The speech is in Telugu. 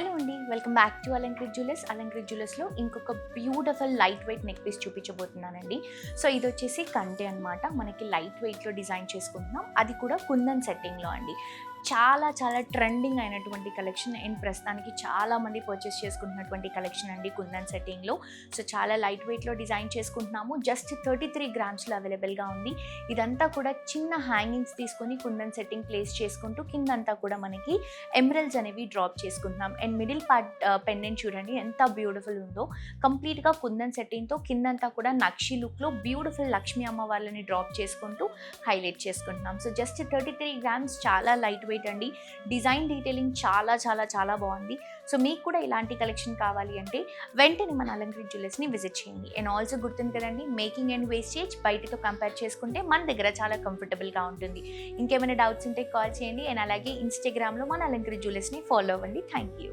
హలో అండి, welcome back to Alankrit jewellers. Alankrit జ్యువెలర్స్లో ఇంకొక beautiful light weight neck piece చూపించబోతున్నానండి. సో ఇది వచ్చేసి కంటే అనమాట. మనకి లైట్ వెయిట్లో డిజైన్ చేసుకుంటున్నాం, అది కూడా కుందన్ సెట్టింగ్లో అండి. చాలా చాలా ట్రెండింగ్ అయినటువంటి కలెక్షన్ అండ్ ప్రస్తుతానికి చాలామంది పర్చేస్ చేసుకుంటున్నటువంటి కలెక్షన్ అండి కుందన్ సెట్టింగ్లో. సో చాలా లైట్ వెయిట్లో డిజైన్ చేసుకుంటున్నాము. జస్ట్ 33 గ్రామ్స్లో అవైలబుల్గా ఉంది. ఇదంతా కూడా చిన్న హ్యాంగింగ్స్ తీసుకొని కుందన్ సెట్టింగ్ ప్లేస్ చేసుకుంటూ కిందంతా కూడా మనకి ఎమరల్స్ అనేవి డ్రాప్ చేసుకుంటున్నాం. అండ్ మిడిల్ పార్ట్ పెండెంట్ చూడండి ఎంత బ్యూటిఫుల్ ఉందో. కంప్లీట్గా కుందన్ సెట్టింగ్తో కిందంతా కూడా నక్షి లుక్లో బ్యూటిఫుల్ లక్ష్మీ అమ్మ వాళ్ళని డ్రాప్ చేసుకుంటూ హైలైట్ చేసుకుంటున్నాం. సో జస్ట్ 33 గ్రామ్స్, చాలా లైట్ వెయిట్ అండి. డిజైన్ డీటెయిలింగ్ చాలా చాలా చాలా బాగుంది. సో మీకు కూడా ఇలాంటి కలెక్షన్ కావాలి అంటే వెంటనే మన అలంకృత్ జ్యువెలర్స్ని విజిట్ చేయండి. అండ్ ఆల్సో గుర్తుంది కదండి, మేకింగ్ అండ్ వేస్టేజ్ బయటతో కంపేర్ చేసుకుంటే మన దగ్గర చాలా కంఫర్టబుల్గా ఉంటుంది. ఇంకేమైనా డౌట్స్ ఉంటే కాల్ చేయండి. అండ్ అలాగే ఇన్స్టాగ్రామ్లో మన అలంకృత్ జ్యువెలర్స్ని ఫాలో అవ్వండి. Thank you.